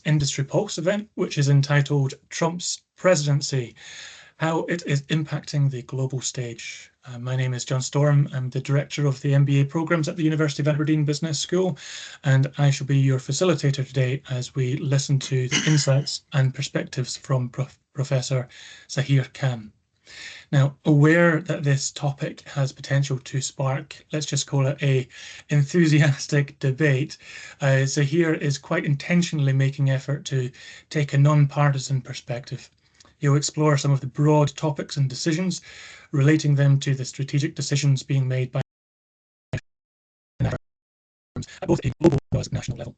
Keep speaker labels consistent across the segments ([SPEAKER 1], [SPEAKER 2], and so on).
[SPEAKER 1] Industry Pulse event, which is entitled Trump's Presidency, How It is Impacting the Global Stage. My name is John Storm. I'm the Director of the MBA programs at the University of Aberdeen Business School, and I shall be your facilitator today as we listen to the insights and perspectives from Professor Zaheer Khan. Now, aware that this topic has potential to spark, let's just call it a enthusiastic debate, Zaheer is quite intentionally making effort to take a non-partisan perspective. He'll explore some of the broad topics and decisions, relating them to the strategic decisions being made by at both a global as well as national level.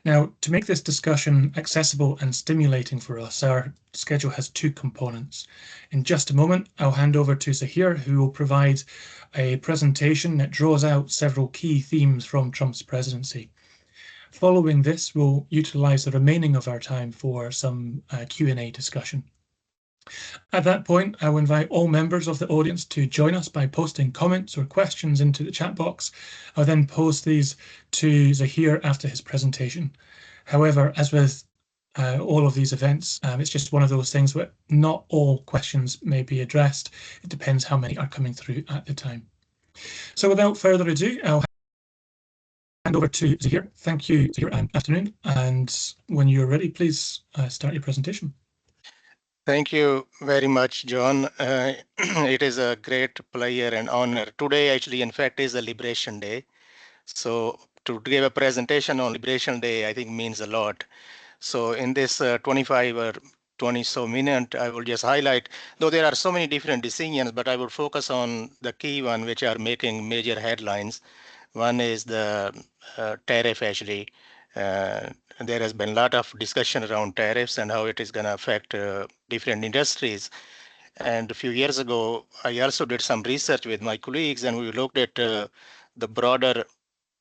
[SPEAKER 1] Now, to make this discussion accessible and stimulating for us, our schedule has two components. In just a moment, I'll hand over to Zaheer, who will provide a presentation that draws out several key themes from Trump's presidency. Following this, we'll utilize the remaining of our time for some Q&A discussion. At that point, I will invite all members of the audience to join us by posting comments or questions into the chat box. I'll then pose these to Zaheer after his presentation. However, as with all of these events, it's just one of those things where not all questions may be addressed. It depends how many are coming through at the time. So without further ado, I'll hand over to Zaheer. Thank you, Zaheer, afternoon. And when you're ready, please start your presentation.
[SPEAKER 2] Thank you very much, John. It is a great pleasure and honor. Today, actually, in fact, is a Liberation Day. So to give a presentation on Liberation Day, I think means a lot. So in this 25 or 20 so minute, I will just highlight, though there are so many different decisions, but I will focus on the key one, which are making major headlines. One is the tariff, actually. There has been a lot of discussion around tariffs and how it is going to affect different industries. And a few years ago, I also did some research with my colleagues, and we looked at the broader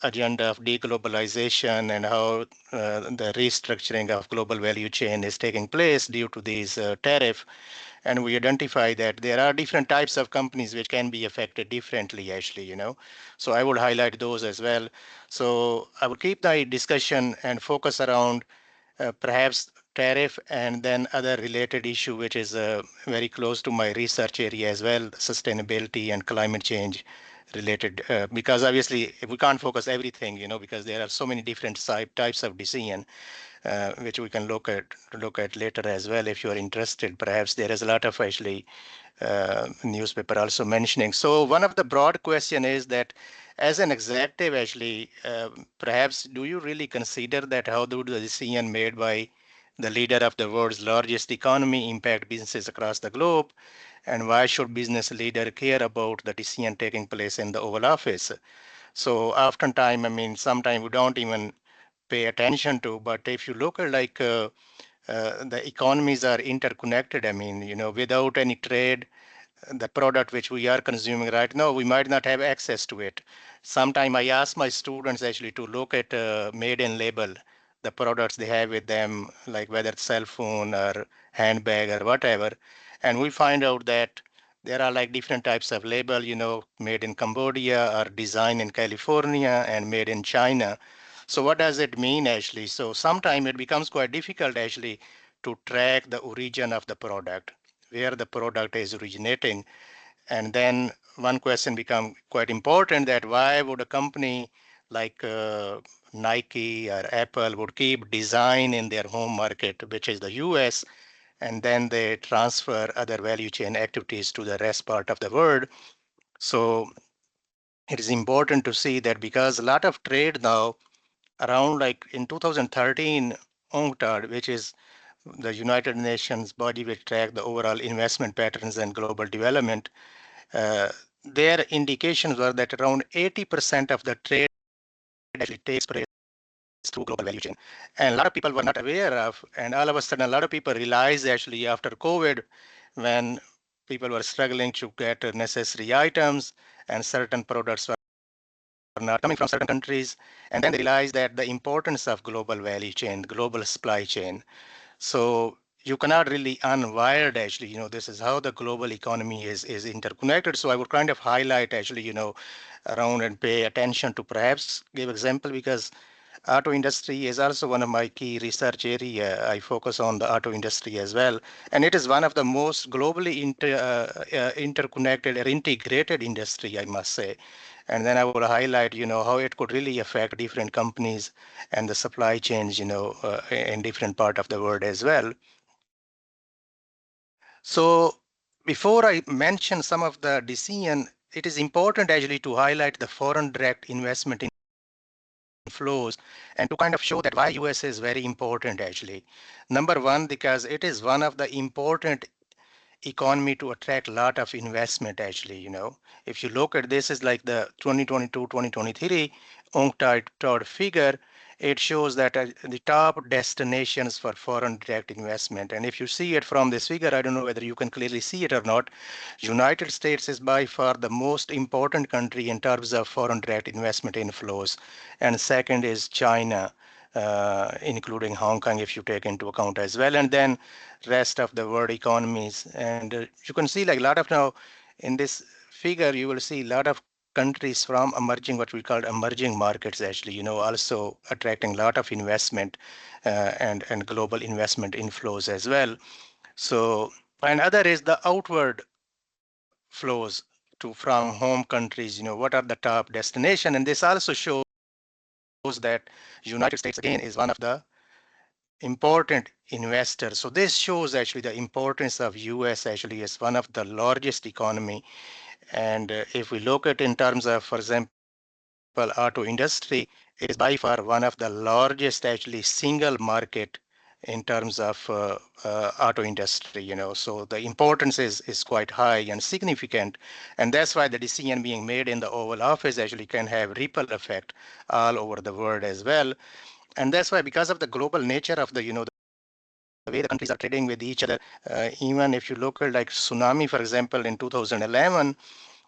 [SPEAKER 2] agenda of deglobalization and how the restructuring of global value chain is taking place due to these tariff. And we identify that there are different types of companies which can be affected differently, actually, So I would highlight those as well. So I would keep the discussion and focus around perhaps tariff and then other related issue, which is very close to my research area as well, sustainability and climate change related, because obviously we can't focus everything, because there are so many different types of decision. Which we can look at later as well if you are interested. Perhaps there is a lot of actually newspaper also mentioning. So one of the broad question is that as an executive, actually, perhaps do you really consider that how do the decision made by the leader of the world's largest economy impact businesses across the globe? And why should business leader care about the decision taking place in the Oval Office? So oftentimes, I mean, sometimes we don't even pay attention to, but if you look at like the economies are interconnected. I mean, without any trade, the product which we are consuming right now, we might not have access to it. Sometime I ask my students actually to look at made in label, the products they have with them, like whether it's cell phone or handbag or whatever. And we find out that there are like different types of label, made in Cambodia or designed in California and made in China. So what does it mean actually? So sometimes it becomes quite difficult actually to track the origin of the product, where the product is originating. And then one question becomes quite important, that why would a company like Nike or Apple would keep design in their home market, which is the US, and then they transfer other value chain activities to the rest part of the world. So it is important to see that because a lot of trade now around like in 2013, UNCTAD, which is the United Nations body which track the overall investment patterns and global development, their indications were that around 80% of the trade actually takes place through global value chain. And a lot of people were not aware of, and all of a sudden a lot of people realized actually after COVID, when people were struggling to get necessary items and certain products were not coming from certain countries, and then they realized that the importance of global value chain, global supply chain. So you cannot really unwired actually, this is how the global economy is interconnected. So I would kind of highlight actually, around and pay attention to perhaps give example, because Auto industry is also one of my key research area. I focus on the auto industry as well, and it is one of the most globally interconnected or integrated industry, I must say. And then I will highlight, how it could really affect different companies and the supply chains, in different part of the world as well. So before I mention some of the decision, it is important actually to highlight the foreign direct investment flows and to kind of show that why US is very important actually. Number one, because it is one of the important economy to attract a lot of investment actually. If you look at this is like the 2022-2023 UNCTAD figure, it shows that the top destinations for foreign direct investment. And if you see it from this figure, I don't know whether you can clearly see it or not, United States is by far the most important country in terms of foreign direct investment inflows. And second is China, including Hong Kong, if you take into account as well. And then rest of the world economies. And you can see like a lot of now in this figure, you will see a lot of countries from emerging, what we call emerging markets actually, also attracting a lot of investment and global investment inflows as well. So, and other is the outward flows to from home countries, what are the top destination. And this also shows that United States again is one of the important investor. So this shows actually the importance of US actually as one of the largest economy. And if we look at in terms of, for example, auto industry, it is by far one of the largest actually single market in terms of auto industry, so the importance is quite high and significant. And that's why the decision being made in the Oval Office actually can have ripple effect all over the world as well. And that's why because of the global nature of the, the way the countries are trading with each other. Even if you look at like tsunami, for example, in 2011,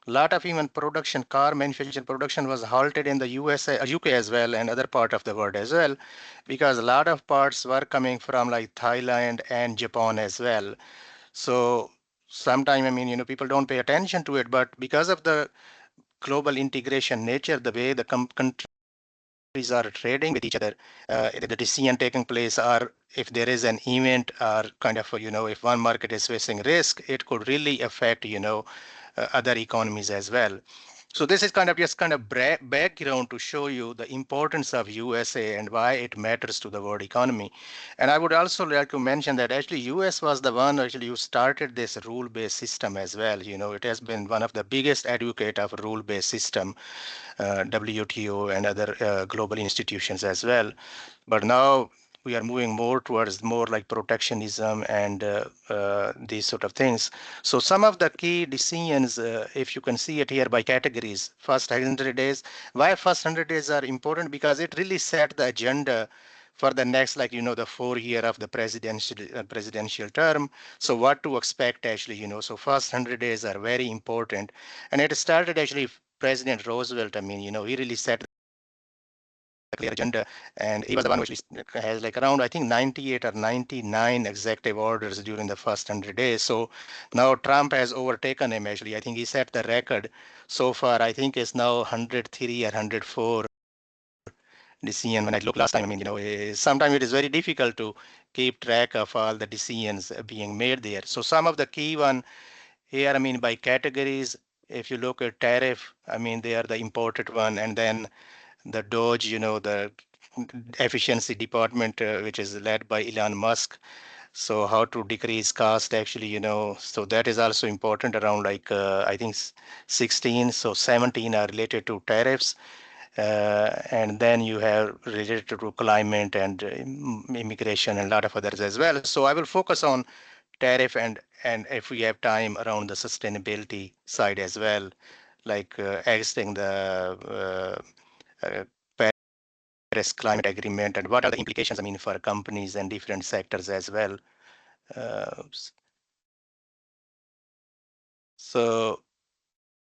[SPEAKER 2] a lot of even production, car manufacturing production was halted in the USA, UK as well, and other part of the world as well, because a lot of parts were coming from like Thailand and Japan as well. So sometime, I mean, people don't pay attention to it, but because of the global integration nature, the way the countries are trading with each other, the decision taking place, or if there is an event or kind of, if one market is facing risk, it could really affect, other economies as well. So this is kind of just kind of background to show you the importance of USA and why it matters to the world economy. And I would also like to mention that actually US was the one actually who started this rule-based system as well. It has been one of the biggest advocate of rule-based system, WTO and other global institutions as well. But now we are moving more towards more like protectionism and these sort of things. So some of the key decisions, if you can see it here by categories, first 100 days. Why first 100 days are important? Because it really set the agenda for the next, like, the 4 year of the presidential term. So what to expect actually, so first 100 days are very important. And it started actually President Roosevelt, I mean, he really set a clear agenda, and he was the one which has like around, I think, 98 or 99 executive orders during the first 100 days. So now Trump has overtaken him actually. I think he set the record so far. I think it's now 103 or 104 decision. When I looked last time, I mean, sometimes it is very difficult to keep track of all the decisions being made there. So some of the key one here, I mean, by categories, if you look at tariff, I mean, they are the imported one, and then the Doge, the efficiency department, which is led by Elon Musk. So how to decrease cost actually, so that is also important around like, I think 16, so 17 are related to tariffs. And then you have related to climate and immigration and a lot of others as well. So I will focus on tariff and if we have time around the sustainability side as well, like exiting the Paris Climate Agreement and what are the implications, I mean, for companies and different sectors as well. Uh, so,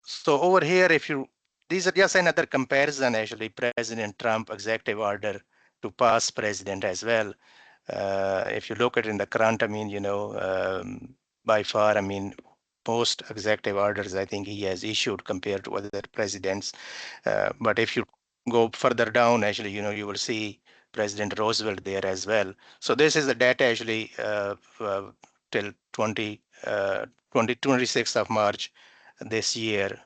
[SPEAKER 2] so over here, if you, these are just another comparison actually, President Trump executive order to past president as well. If you look at in the current, I mean, by far, I mean, most executive orders I think he has issued compared to other presidents. But if you go further down, actually, you will see President Roosevelt there as well. So this is the data actually till 26th of March this year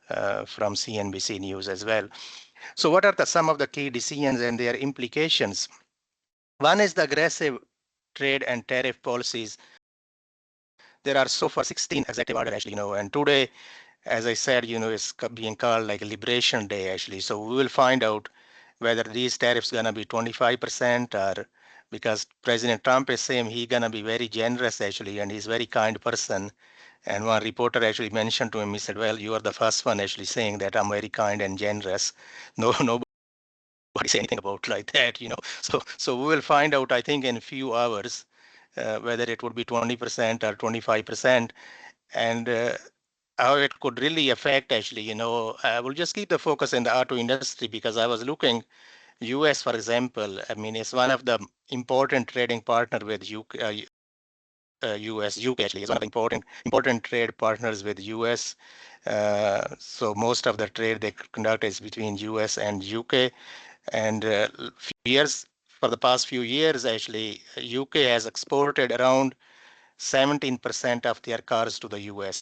[SPEAKER 2] from CNBC News as well. So what are some of the key decisions and their implications? One is the aggressive trade and tariff policies. There are so far 16 executive order actually, and today, as I said, it's being called like Liberation Day actually. So we will find out whether these tariffs gonna be 25% or because President Trump is saying he gonna be very generous actually, and he's very kind person. And one reporter actually mentioned to him, he said, "Well, you are the first one actually saying that I'm very kind and generous. No, nobody say anything about like that. So we will find out, I think, in a few hours whether it would be 20% or 25%, and how it could really affect actually. I will just keep the focus in the auto industry because I was looking. US, for example, I mean, is one of the important trading partner with UK, US. UK actually is one of the important trade partners with US. So most of the trade they conduct is between US and UK. And for the past few years, actually, UK has exported around 17% of their cars to the US.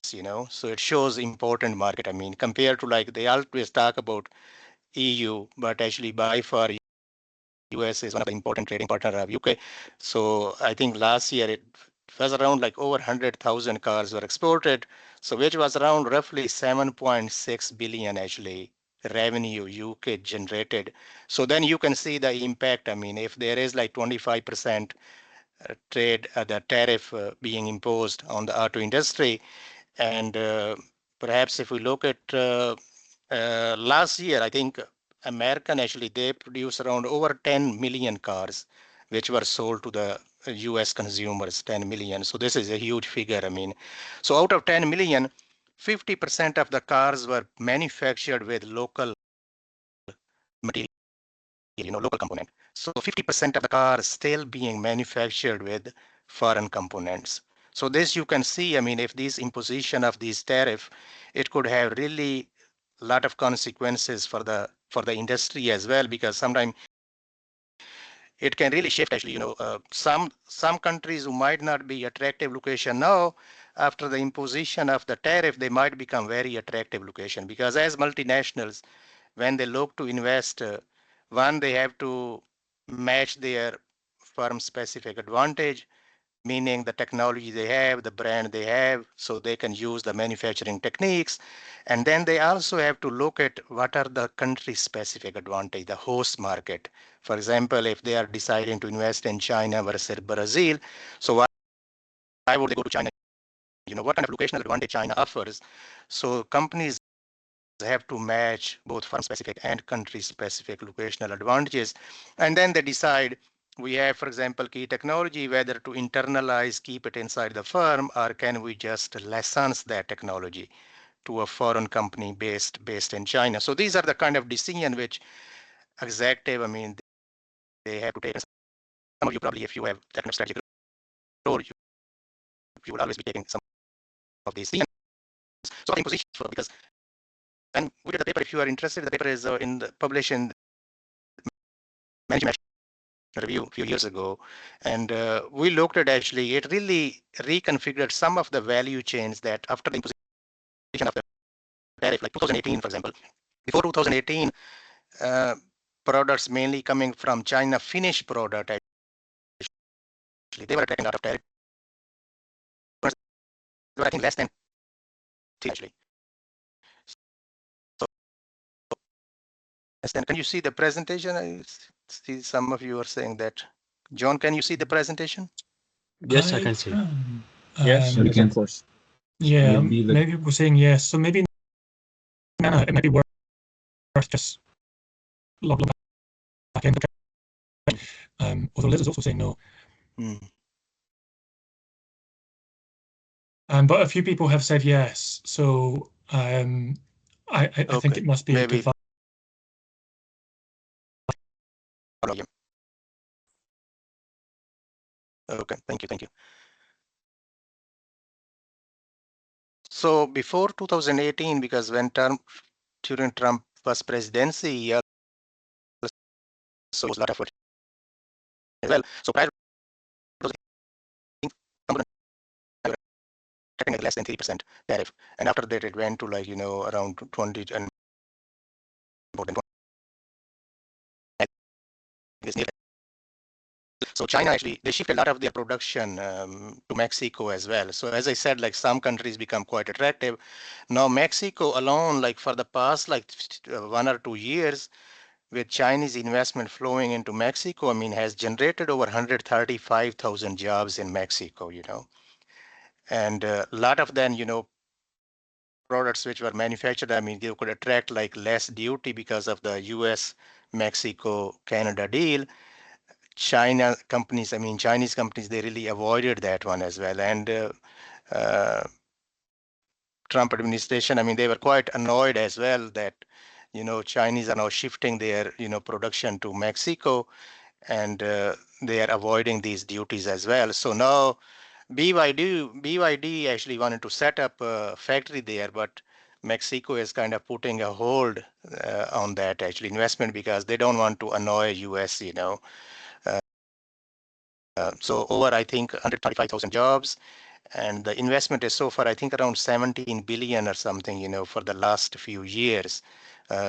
[SPEAKER 2] So it shows important market. I mean, compared to like they always talk about EU, but actually by far US is one of the important trading partner of UK. So I think last year it was around like over 100,000 cars were exported. So which was around roughly 7.6 billion actually revenue UK generated. So then you can see the impact. I mean, if there is like 25% trade, the tariff being imposed on the auto industry, and perhaps if we look at last year, I think American actually they produced around over 10 million cars, which were sold to the U.S. consumers, 10 million. So this is a huge figure. I mean, so out of 10 million, 50% of the cars were manufactured with local material, local component. So 50% of the cars still being manufactured with foreign components. So this you can see, I mean, if this imposition of these tariff, it could have really a lot of consequences for the industry as well, because sometimes it can really shift actually, some countries who might not be attractive location now, after the imposition of the tariff, they might become very attractive location, because as multinationals, when they look to invest, one, they have to match their firm specific advantage, meaning the technology they have, the brand they have, so they can use the manufacturing techniques. And then they also have to look at what are the country specific advantage, the host market. For example, if they are deciding to invest in China versus Brazil, so why would they go to China? What kind of locational advantage China offers? So companies have to match both firm specific and country specific locational advantages. And then they decide, we have, for example, key technology, whether to internalize, keep it inside the firm, or can we just license that technology to a foreign company based in China. So these are the kind of decision which executive, I mean, they have to take. And some of you probably, if you have that kind of strategic role, you will always be taking some of these decisions. So I think position for, because, and we did the paper, if you are interested, the paper is published in Management Review a few years ago. And we looked at actually, it really reconfigured some of the value chains that after the imposition of the tariff, like 2018, for example, before 2018, uh, products mainly coming from China, finished product, actually, they were attracting a lot of tariff. They were, I think, less than actually. So, then can you see the presentation? I see some of you are saying that. John, can you see the presentation?
[SPEAKER 3] Yes, I can see.
[SPEAKER 4] Yes, we can, of course.
[SPEAKER 1] Yeah,
[SPEAKER 4] Maybe
[SPEAKER 1] maybe we're saying yes. So maybe it might be worth just log back in. Although Liz is also saying no.
[SPEAKER 2] Hmm.
[SPEAKER 1] But a few people have said yes. So I think it must be a
[SPEAKER 2] maybe.
[SPEAKER 1] good.
[SPEAKER 2] Okay, thank you. So before 2018, because during Trump first presidency, he So it's a lot of effort as well. So prior to those components were getting less than 3% tariff, and after that it went to like around 20 and more than 20. So China actually they shifted a lot of their production to Mexico as well. So as I said, like some countries become quite attractive. Now Mexico alone, like for the past like 1 or 2 years, with Chinese investment flowing into Mexico, I mean, has generated over 135,000 jobs in Mexico, and a lot of them, products which were manufactured, I mean, they could attract like less duty because of the US, Mexico, Canada deal. China companies, I mean, Chinese companies, they really avoided that one as well. And uh, Trump administration, I mean, they were quite annoyed as well that, Chinese are now shifting their, production to Mexico, and they are avoiding these duties as well. So now BYD actually wanted to set up a factory there, but Mexico is kind of putting a hold on that actually investment because they don't want to annoy US, so over, I think, 135,000 jobs, and the investment is so far, I think, around 17 billion or something, for the last few years.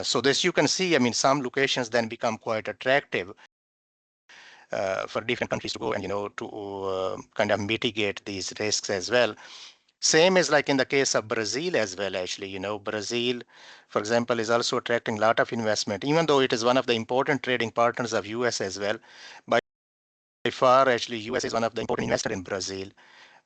[SPEAKER 2] So this you can see, I mean, some locations then become quite attractive for different countries to go and, to kind of mitigate these risks as well. Same is like in the case of Brazil as well, actually, Brazil, for example, is also attracting a lot of investment, even though it is one of the important trading partners of US as well. By far, actually, US is one of the important investors in Brazil.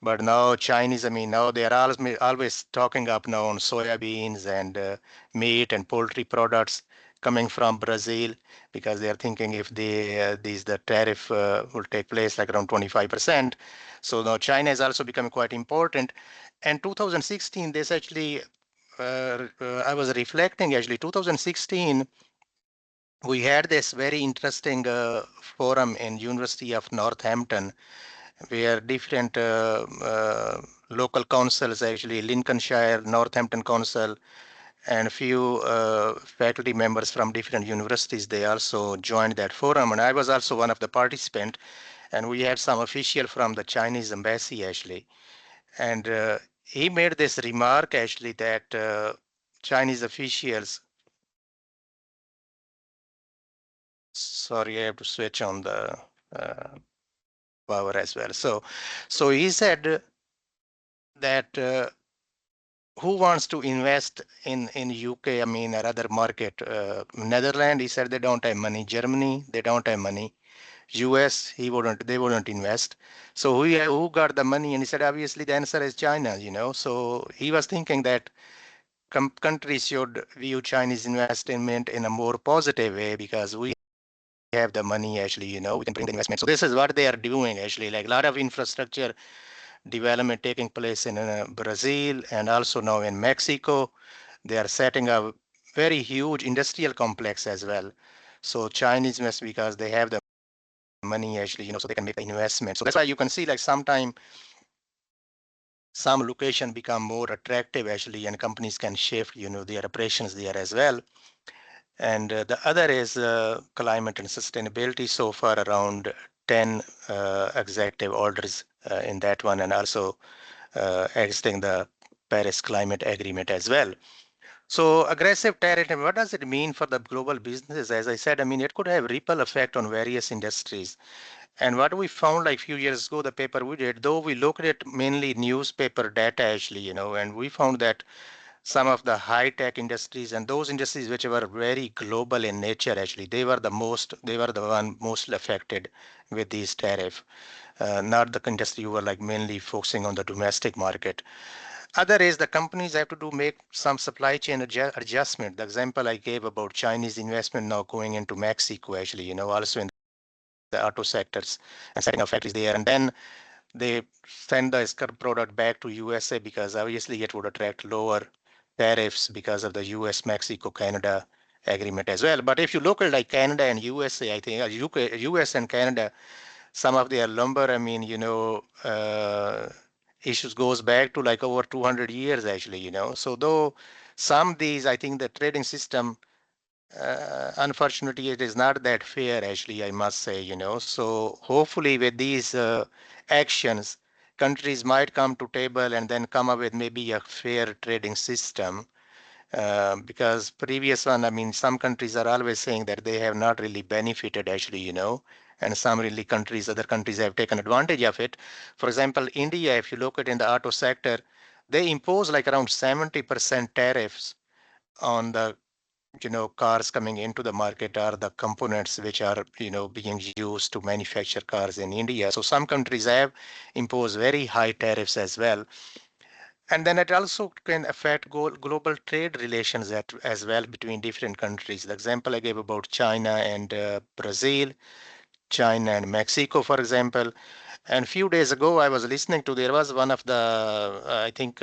[SPEAKER 2] But now Chinese, I mean, now they are always talking up now on soybeans and meat and poultry products coming from Brazil because they are thinking if the tariff will take place like around 25%. So now China is also becoming quite important. And 2016, this actually, I was reflecting actually, 2016, we had this very interesting forum in University of Northampton where different local councils, actually Lincolnshire, Northampton Council, and a few faculty members from different universities, they also joined that forum. And I was also one of the participants. And we had some official from the Chinese embassy, actually. And he made this remark, actually, that Chinese officials, sorry, I have to switch on the power as well. So he said that who wants to invest in UK, I mean, or other market? Netherlands, he said they don't have money. Germany, they don't have money. US, they wouldn't invest. So who got the money? And he said, obviously the answer is China, So he was thinking that countries should view Chinese investment in a more positive way because we have the money, actually, we can bring the investment. So this is what they are doing, actually, like a lot of infrastructure development taking place in Brazil and also now in Mexico. They are setting a very huge industrial complex as well. So Chinese invest because they have the money, actually, so they can make the investment. So that's why you can see like sometime some location become more attractive, actually, and companies can shift, their operations there as well. And the other is climate and sustainability. So far, around 10 executive orders in that one, and also exiting the Paris Climate Agreement as well. So aggressive tariff, what does it mean for the global businesses? As I said, I mean, it could have ripple effect on various industries. And what we found like a few years ago, the paper we did, though we looked at mainly newspaper data actually, and we found that some of the high-tech industries and those industries which were very global in nature, actually, they were the one most affected with these tariff. Not the industry who were like mainly focusing on the domestic market. Other is the companies have to make some supply chain adjustment. The example I gave about Chinese investment now going into Mexico, actually, also in the auto sectors and setting up factories there. And then they send the scrap product back to USA because obviously it would attract lower tariffs because of the US, Mexico, Canada agreement as well. But if you look at like Canada and USA, I think US and Canada, some of their lumber, I mean, issues goes back to like over 200 years actually, So though some these, I think the trading system unfortunately, it is not that fair, actually, I must say, So hopefully with these actions, countries might come to table and then come up with maybe a fair trading system. Because previous one, I mean, some countries are always saying that they have not really benefited, actually, and some really other countries have taken advantage of it. For example, India, if you look at in the auto sector, they impose like around 70% tariffs on the cars coming into the market are the components which are being used to manufacture cars in India. So some countries have imposed very high tariffs as well, and then it also can affect global trade relations as well between different countries. The example I gave about China and Brazil, China and Mexico, for example. And a few days ago, I was listening to, there was one of the I think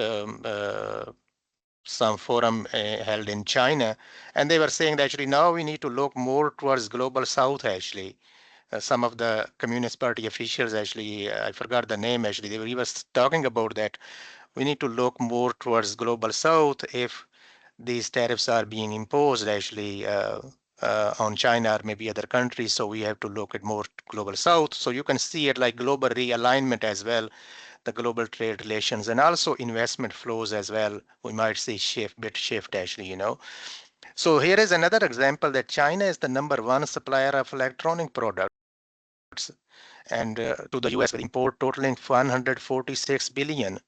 [SPEAKER 2] some forum held in China, and they were saying that actually now we need to look more towards global south, actually. Some of the Communist Party officials, actually, I forgot the name, actually, he was talking about that we need to look more towards global south if these tariffs are being imposed, actually, on China or maybe other countries. So we have to look at more global south. So you can see it like global realignment as well, the global trade relations, and also investment flows as well. We might see bit shift, actually, So here is another example that China is the #1 supplier of electronic products and to the US with import totaling 146 billion.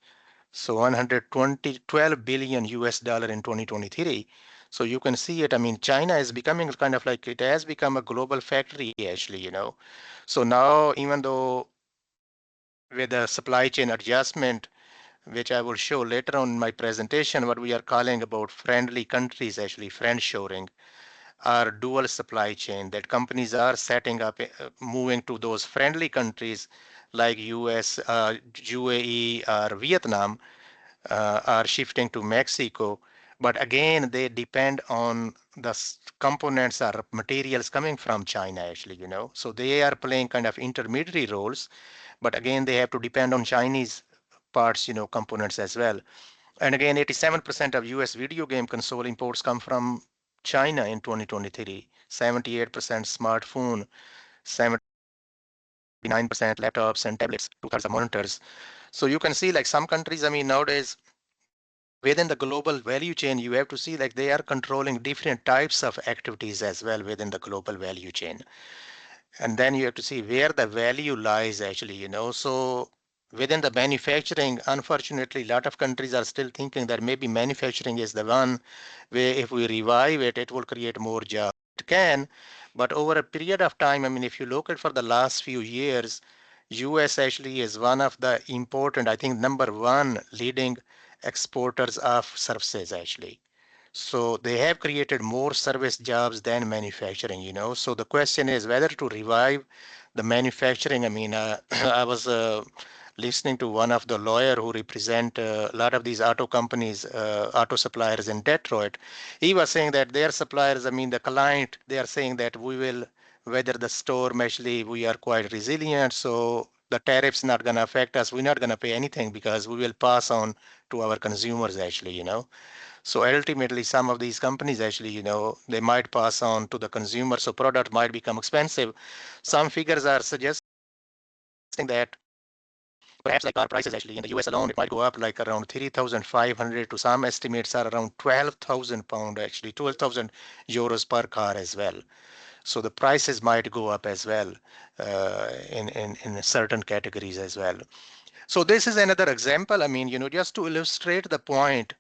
[SPEAKER 2] So 12 billion US dollar in 2023. So you can see it. I mean, China is becoming kind of like it has become a global factory, actually, So now, even though with the supply chain adjustment, which I will show later on in my presentation, what we are calling about friendly countries, actually friendshoring, are dual supply chain that companies are setting up, moving to those friendly countries like US, UAE, or Vietnam, are shifting to Mexico. But again, they depend on the components or materials coming from China, actually, So they are playing kind of intermediary roles, but again, they have to depend on Chinese parts, components as well. And again, 87% of US video game console imports come from China in 2023, 78% smartphone, 79% laptops and tablets, 2/3 of monitors. So you can see like some countries, I mean, nowadays within the global value chain, you have to see like they are controlling different types of activities as well within the global value chain. And then you have to see where the value lies, actually, So within the manufacturing, unfortunately, a lot of countries are still thinking that maybe manufacturing is the one where if we revive it, it will create more jobs. It can, but over a period of time, I mean, if you look at for the last few years, US actually is one of the important, I think, #1 leading exporters of services, actually. So they have created more service jobs than manufacturing, So the question is whether to revive the manufacturing. I mean, I was listening to one of the lawyer who represent a lot of these auto companies, auto suppliers in Detroit. He was saying that their suppliers, I mean, the client, they are saying that we will weather the storm. Actually, we are quite resilient. So the tariffs not going to affect us. We're not going to pay anything because we will pass on to our consumers, actually, So ultimately, some of these companies actually, they might pass on to the consumer, so product might become expensive. Some figures are suggesting that perhaps like car prices actually in the US alone, it might go up like around 3,500 to some estimates are around 12,000 pound, actually 12,000 euros per car as well. So the prices might go up as well in certain categories as well. So this is another example. I mean, just to illustrate the point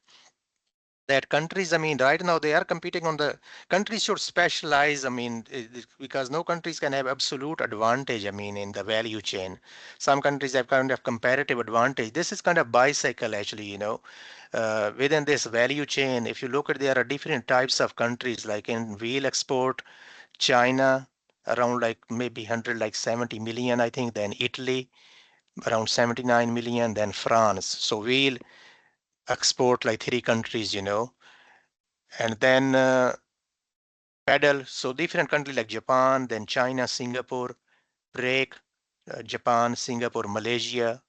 [SPEAKER 2] that countries, I mean, right now they are competing on the countries should specialize. I mean, because no countries can have absolute advantage. I mean, in the value chain, some countries have kind of comparative advantage. This is kind of bicycle, actually, within this value chain. If you look at, there are different types of countries like in wheel export, China, around like maybe 100, like 70 million, I think, then Italy, around 79 million, then France. So we'll export like 3 countries, and then pedal. So different countries like Japan, then China, Singapore, brake, Japan, Singapore, Malaysia,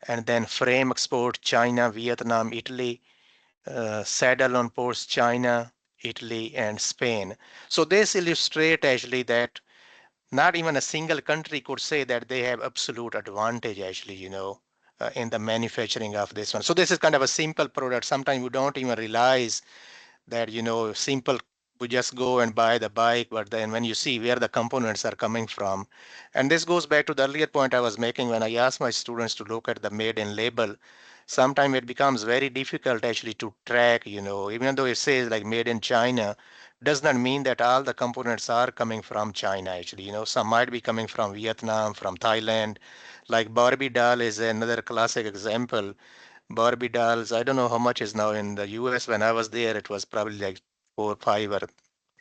[SPEAKER 2] and then frame export, China, Vietnam, Italy, saddle on ports, China, Italy, and Spain. So this illustrates actually that not even a single country could say that they have absolute advantage actually, in the manufacturing of this one. So this is kind of a simple product. Sometimes we don't even realize that, simple, we just go and buy the bike, but then when you see where the components are coming from, and this goes back to the earlier point I was making when I asked my students to look at the made in label. Sometimes it becomes very difficult actually to track, even though it says like made in China, does not mean that all the components are coming from China actually. Some might be coming from Vietnam, from Thailand. Like Barbie doll is another classic example. Barbie dolls, I don't know how much is now in the US. When I was there, it was probably like 4, 5, or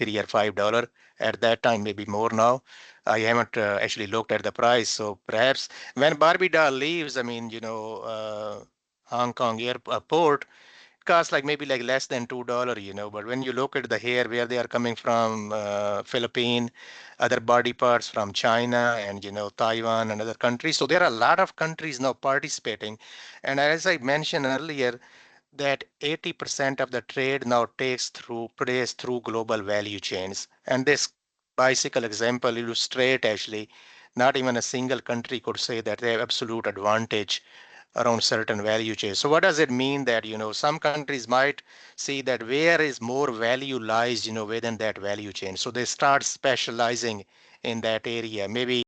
[SPEAKER 2] $3 or $5 at that time, maybe more now. I haven't actually looked at the price. So perhaps when Barbie doll leaves, I mean, Hong Kong airport, cost like maybe like less than $2, but when you look at the hair where they are coming from, Philippines, other body parts from China and Taiwan and other countries. So there are a lot of countries now participating. And as I mentioned earlier, that 80% of the trade now takes through place through global value chains. And this bicycle example illustrate actually not even a single country could say that they have absolute advantage around certain value chains. So what does it mean that, some countries might see that where is more value lies, within that value chain. So they start specializing in that area. Maybe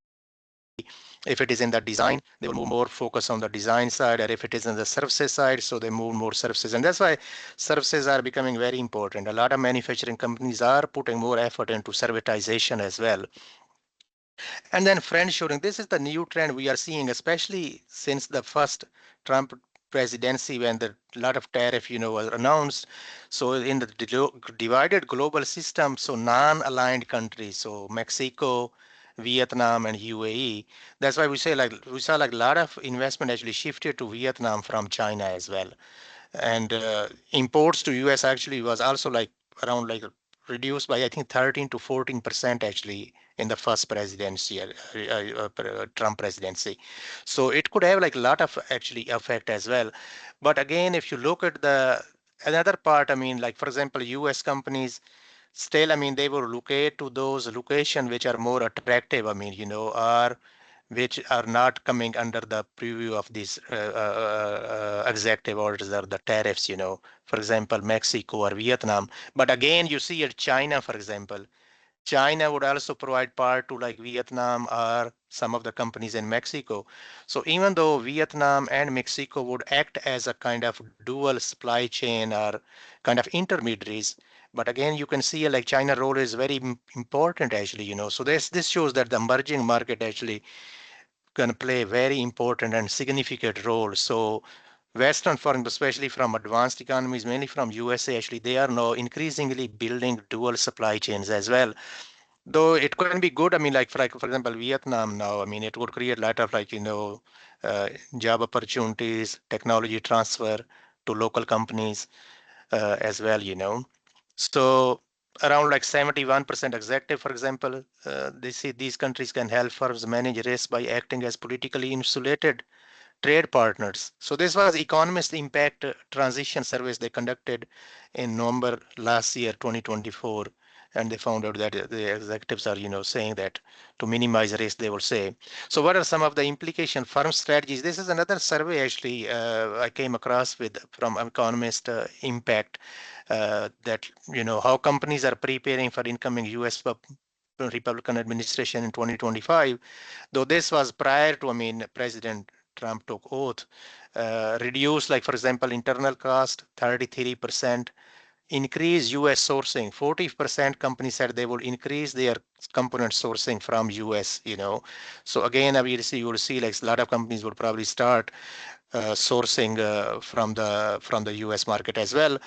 [SPEAKER 2] if it is in the design, they will move more focus on the design side, or if it is in the services side, so they move more services. And that's why services are becoming very important. A lot of manufacturing companies are putting more effort into servitization as well. And then friendshoring, this is the new trend we are seeing, especially since the first Trump presidency when the lot of tariff, was announced. So in the divided global system, so non-aligned countries, so Mexico, Vietnam, and UAE. That's why we say like we saw like a lot of investment actually shifted to Vietnam from China as well. And imports to US actually was also like around like reduced by I think 13 to 14% actually in the first presidency, Trump presidency. So it could have like a lot of actually effect as well. But again, if you look at the another part, I mean, like for example, US companies still, I mean, they will locate to those locations which are more attractive. I mean, are which are not coming under the preview of these executive orders or the tariffs, for example, Mexico or Vietnam. But again, you see at China, for example, China would also provide part to like Vietnam or some of the companies in Mexico. So even though Vietnam and Mexico would act as a kind of dual supply chain or kind of intermediaries, but again, you can see like China role is very important actually, So this shows that the emerging market actually can play a very important and significant role. So Western foreign, especially from advanced economies, mainly from USA, actually, they are now increasingly building dual supply chains as well. Though it can be good, I mean, like for example, Vietnam now, I mean, it would create a lot of like, job opportunities, technology transfer to local companies as well, So around like 71% executive, for example, they see these countries can help firms manage risk by acting as politically insulated trade partners. So this was Economist Impact Transition Service they conducted in November last year, 2024. And they found out that the executives are, saying that to minimize risk, they will say. So what are some of the implication firm strategies? This is another survey actually I came across with from Economist Impact that, how companies are preparing for incoming US Republican administration in 2025. Though this was prior to, I mean, President Trump took oath, reduce, like, for example, internal cost 33%, increase US sourcing. 40% companies said they will increase their component sourcing from US, So again, obviously, you will see like a lot of companies will probably start sourcing from the US market as well.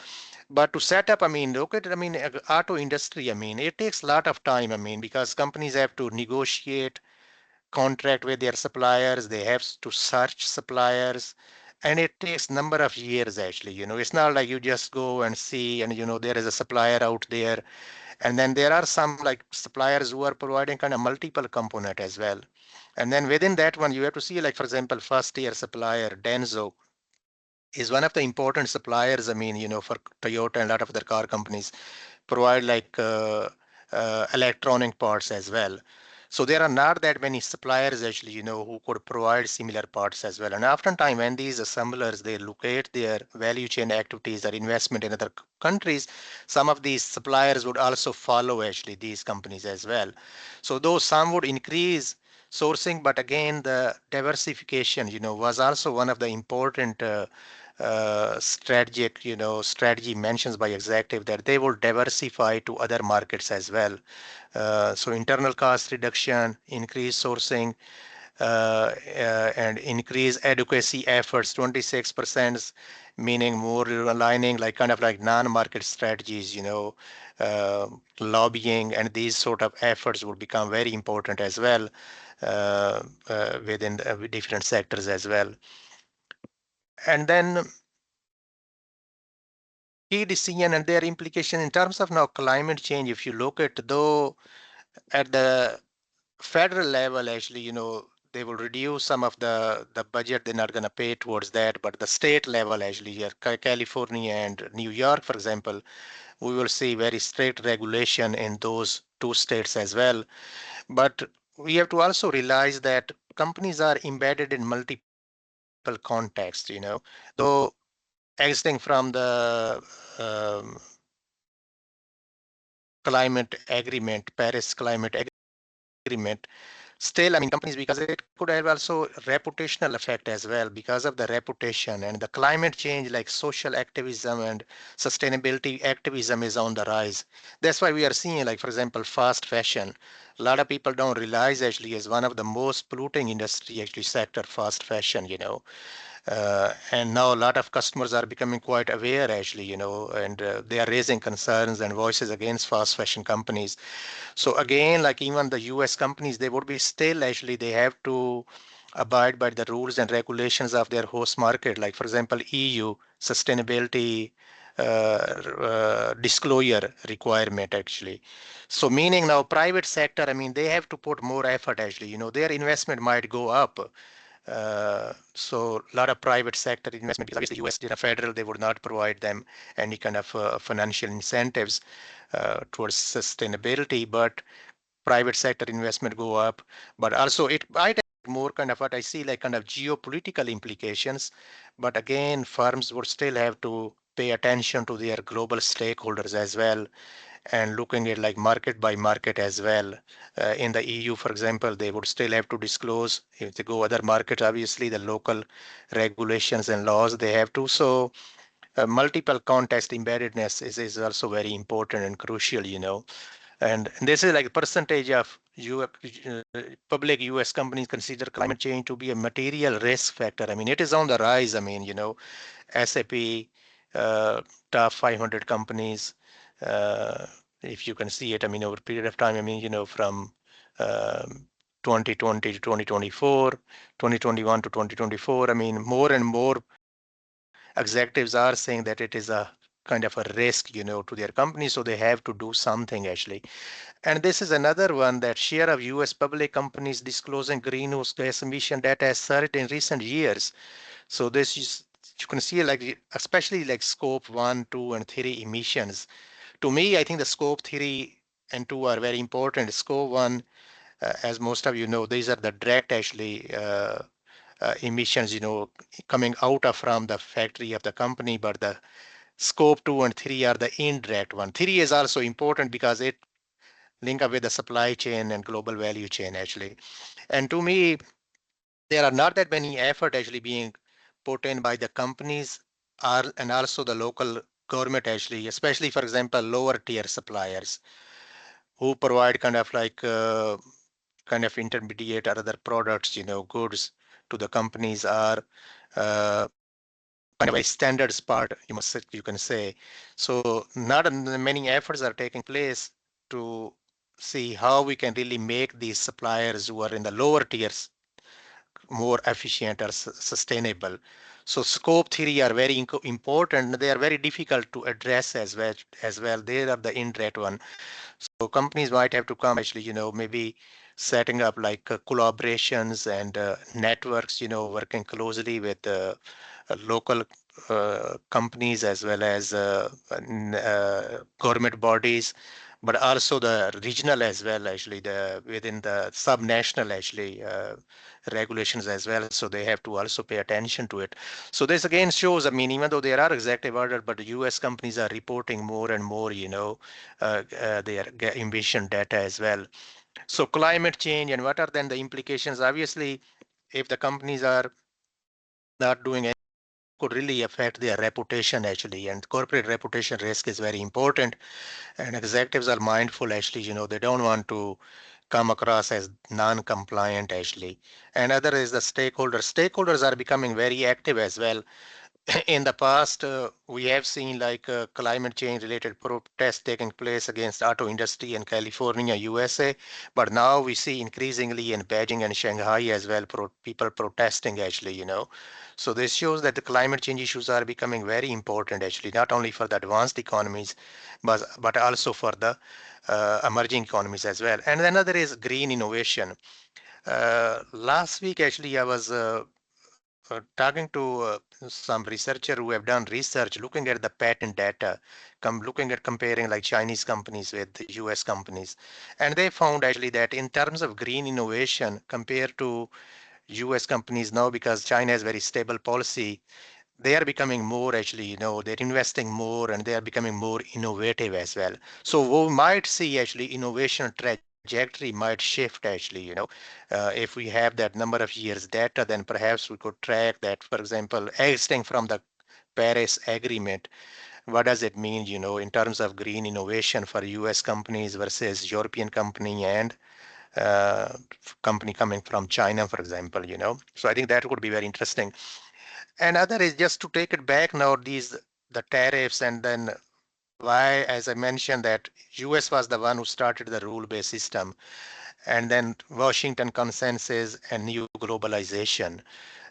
[SPEAKER 2] But to set up, I mean, look at, I mean, auto industry, I mean, it takes a lot of time, I mean, because companies have to negotiate contract with their suppliers, they have to search suppliers, and it takes number of years actually. It's not like you just go and see and there is a supplier out there, and then there are some like suppliers who are providing kind of multiple component as well. And then within that one, you have to see like, for example, first tier supplier Denso is one of the important suppliers, I mean, for Toyota and a lot of other car companies. provide like electronic parts as well. So there are not that many suppliers actually, who could provide similar parts as well. And oftentimes when these assemblers, they locate their value chain activities or investment in other countries, some of these suppliers would also follow actually these companies as well. So though some would increase sourcing, but again, the diversification, was also one of the important strategy mentions by executive that they will diversify to other markets as well. So internal cost reduction, increased sourcing, and increase adequacy efforts, 26%, meaning more aligning like kind of like non-market strategies, lobbying, and these sort of efforts will become very important as well within the different sectors as well. And then key decision and their implication in terms of now climate change, if you look at though at the federal level, actually, they will reduce some of the budget. They're not going to pay towards that. But the state level, actually, here, California and New York, for example, we will see very strict regulation in those two states as well. But we have to also realize that companies are embedded in multiple contexts, though exiting from the climate agreement, Paris climate agreement, still, I mean, companies, because it could have also reputational effect as well because of the reputation and the climate change, like social activism and sustainability activism is on the rise. That's why we are seeing, like, for example, fast fashion. A lot of people don't realize actually is one of the most polluting industry actually sector, fast fashion, and now a lot of customers are becoming quite aware actually, and they are raising concerns and voices against fast fashion companies. So again, like even the US companies, they would be still actually, they have to abide by the rules and regulations of their host market. Like for example, EU sustainability disclosure requirement actually. So meaning now private sector, I mean, they have to put more effort actually, their investment might go up. So a lot of private sector investment, because obviously US, federal, they would not provide them any kind of financial incentives towards sustainability, but private sector investment go up. But also it might have more kind of what I see like kind of geopolitical implications. But again, firms would still have to pay attention to their global stakeholders as well, and looking at like market by market as well. In the EU, for example, they would still have to disclose. If they go other markets, obviously the local regulations and laws they have to. So multiple context embeddedness is also very important and crucial, And this is like percentage of public US companies consider climate change to be a material risk factor. I mean, it is on the rise. I mean, SAP, top 500 companies, uh, if you can see it, I mean, over a period of time, I mean, from 2020 to 2024, 2021 to 2024, I mean, more and more executives are saying that it is a kind of a risk, to their company. So they have to do something actually. And this is another one, that share of US public companies disclosing greenhouse gas emission data has surged in recent years. So this is, you can see like, especially like scope 1, 2, and 3 emissions. To me, I think the scope 3 and 2 are very important. Scope 1, as most of you know, these are the direct actually emissions, coming out of from the factory of the company, but the scope 2 and 3 are the indirect one. 3 is also important because it link up with the supply chain and global value chain actually. And to me, there are not that many effort actually being put in by the companies and also the local government actually, especially for example, lower tier suppliers who provide kind of like kind of intermediate or other products, goods to the companies are kind of a standards part, you can say. So not many efforts are taking place to see how we can really make these suppliers who are in the lower tiers more efficient or sustainable. So scope 3 are very important. They are very difficult to address as well. They are the indirect one. So companies might have to come actually, maybe setting up like collaborations and networks, working closely with local companies as well as government bodies, but also the regional as well, actually, within the subnational actually regulations as well. So they have to also pay attention to it. So this again shows, I mean, even though there are executive orders, but the US companies are reporting more and more, their emission data as well. So climate change and what are then the implications? Obviously, if the companies are not doing anything, could really affect their reputation actually, and corporate reputation risk is very important, and executives are mindful actually, they don't want to come across as non-compliant actually. And other is the stakeholders are becoming very active as well. In the past, we have seen like climate change related protests taking place against auto industry in California, USA. But now we see increasingly in Beijing and Shanghai as well, people protesting actually. So this shows that the climate change issues are becoming very important actually, not only for the advanced economies, but also for the emerging economies as well. And another is green innovation. Last week, actually, I was talking to some researcher who have done research looking at the patent data, looking at comparing like Chinese companies with US companies. And they found actually that in terms of green innovation compared to US companies now, because China has very stable policy, they are becoming more actually, they're investing more and they are becoming more innovative as well. So we might see actually innovation trajectory might shift actually, if we have that number of years data, then perhaps we could track that, for example, exiting from the Paris Agreement. What does it mean, in terms of green innovation for US companies versus European company and company coming from China, for example, So I think that would be very interesting. And other is just to take it back now, the tariffs, and then why, as I mentioned, that US was the one who started the rule-based system, and then Washington consensus and new globalization.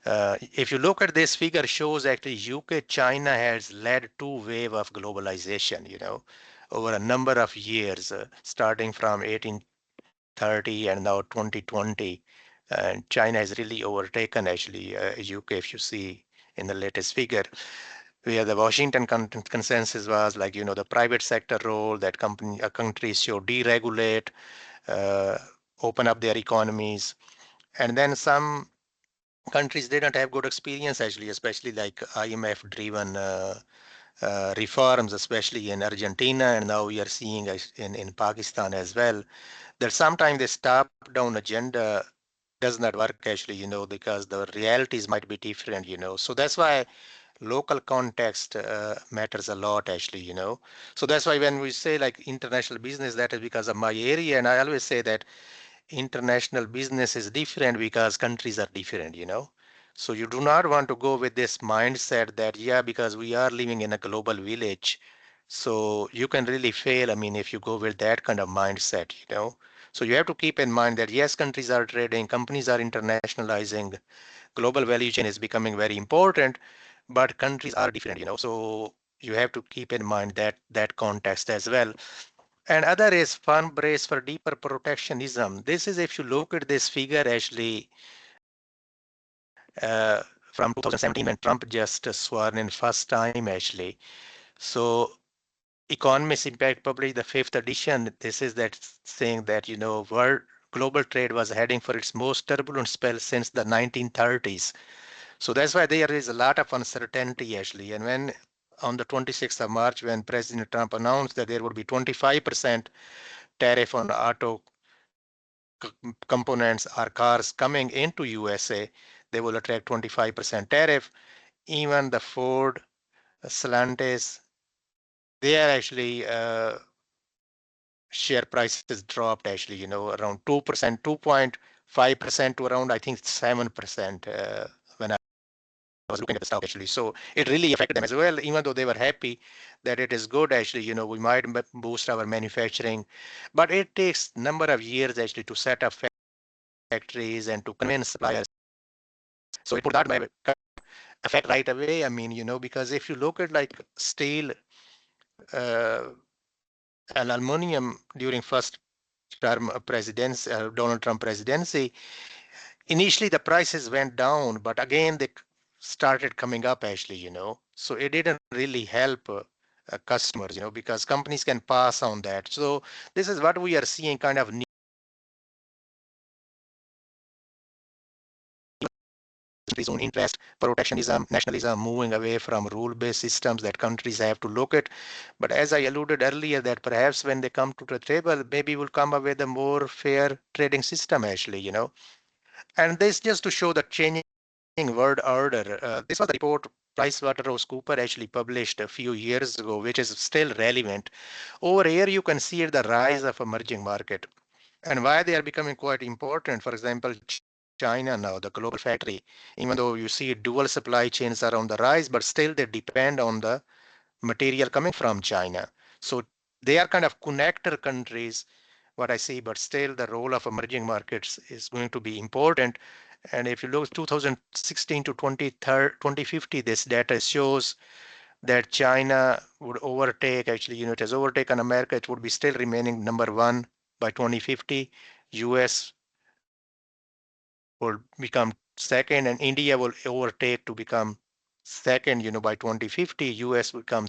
[SPEAKER 2] If you look at this figure, shows actually UK, China has led two wave of globalization, over a number of years, starting from 1830 and now 2020. And China has really overtaken actually UK, if you see in the latest figure, where the Washington consensus was like, the private sector role that countries should deregulate, uh, open up their economies. And then some countries didn't have good experience actually, especially like IMF driven reforms, especially in Argentina. And now we are seeing in Pakistan as well, that sometimes this top-down agenda does not work actually, because the realities might be different, So that's why local context matters a lot actually, So that's why when we say like international business, that is because of my area. And I always say that international business is different because countries are different, So you do not want to go with this mindset that, yeah, because we are living in a global village, so you can really fail. I mean, if you go with that kind of mindset, So you have to keep in mind that yes, countries are trading, companies are internationalizing, global value chain is becoming very important, but countries are different, So you have to keep in mind that context as well. And other is firm brace for deeper protectionism. This is, if you look at this figure, actually, from 2017 when Trump just sworn in first time, actually. So Economist Impact published the 5th edition. This is that saying that, world global trade was heading for its most turbulent spell since the 1930s. So that's why there is a lot of uncertainty, actually. And when on the 26th of March, when President Trump announced that there would be 25% tariff on auto components or cars coming into USA, they will attract 25% tariff. Even the Ford, Stellantis, they are actually share prices dropped actually, around 2%, 2.5% to around, I think 7% when I was looking at the stock actually. So it really affected them as well, even though they were happy that it is good actually, we might boost our manufacturing, but it takes number of years actually to set up factories and to convince suppliers. So it would not affect right away. I mean, because if you look at like steel uh, and aluminum during first term presidency, Donald Trump presidency, initially the prices went down, but again they started coming up actually, so it didn't really help customers, because companies can pass on that. So this is what we are seeing kind of own interest, protectionism, nationalism, moving away from rule-based systems that countries have to look at. But as I alluded earlier, that perhaps when they come to the table, maybe we'll come up with a more fair trading system actually, And this just to show the changing world order. This was a report PricewaterhouseCoopers actually published a few years ago, which is still relevant. Over here, you can see the rise of emerging market and why they are becoming quite important. For example, China now, the global factory, even though you see dual supply chains are on the rise, but still they depend on the material coming from China. So they are kind of connector countries, what I see, but still the role of emerging markets is going to be important. And if you look 2016 to 2050, this data shows that China would overtake, actually, it has overtaken America. It would be still remaining number one by 2050. US will become second, and India will overtake to become second, by 2050. US will become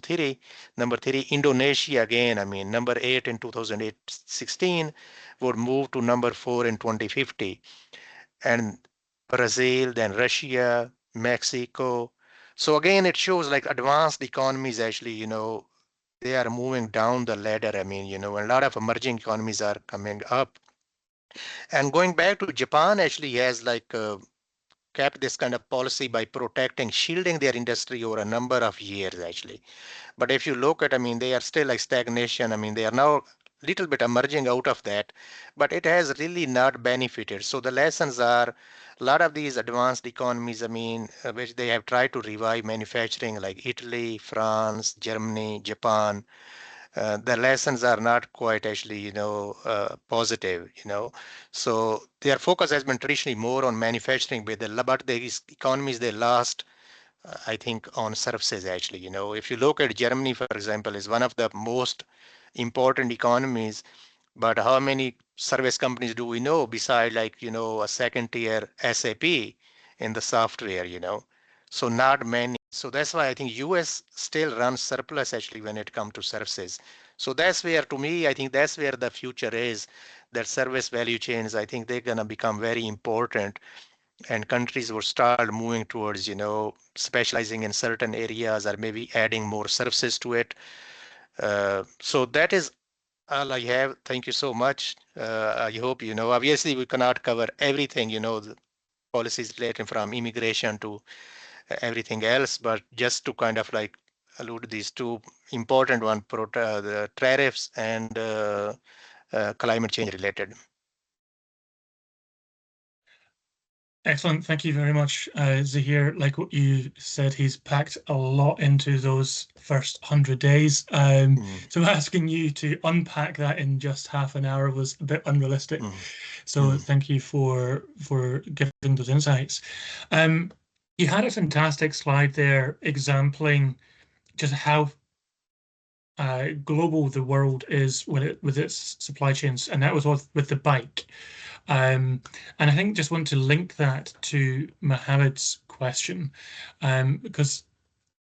[SPEAKER 2] number three. Indonesia again, I mean, number eight in 2016 would move to number four in 2050. And Brazil, then Russia, Mexico. So again, it shows like advanced economies actually, they are moving down the ladder. I mean, and a lot of emerging economies are coming up. And going back to Japan actually has like kept this kind of policy by protecting, shielding their industry over a number of years actually. But if you look at, I mean, they are still like stagnation. I mean, they are now little bit emerging out of that, but it has really not benefited. So the lessons are a lot of these advanced economies, I mean, which they have tried to revive manufacturing like Italy, France, Germany, Japan. The lessons are not quite actually, positive, So their focus has been traditionally more on manufacturing, but these economies, they lost I think on services actually, if you look at Germany, for example, is one of the most important economies, but how many service companies do we know beside like, a second tier SAP in the software, So not many. So that's why I think US still runs surplus actually when it comes to services. So that's where, to me, I think that's where the future is, that service value chains, I think they're going to become very important and countries will start moving towards, specializing in certain areas or maybe adding more services to it. So that is all I have. Thank you so much. I hope, obviously we cannot cover everything, the policies related from immigration to everything else, but just to kind of like allude these two important one, the tariffs and climate change related.
[SPEAKER 1] Excellent. Thank you very much, Zaheer. Like what you said, he's packed a lot into those first 100 days. So asking you to unpack that in just half an hour was a bit unrealistic. So thank you for giving those insights. You had a fantastic slide there exempling just how global the world is with its supply chains, and that was with the bike. And I think just want to link that to Mohammed's question, because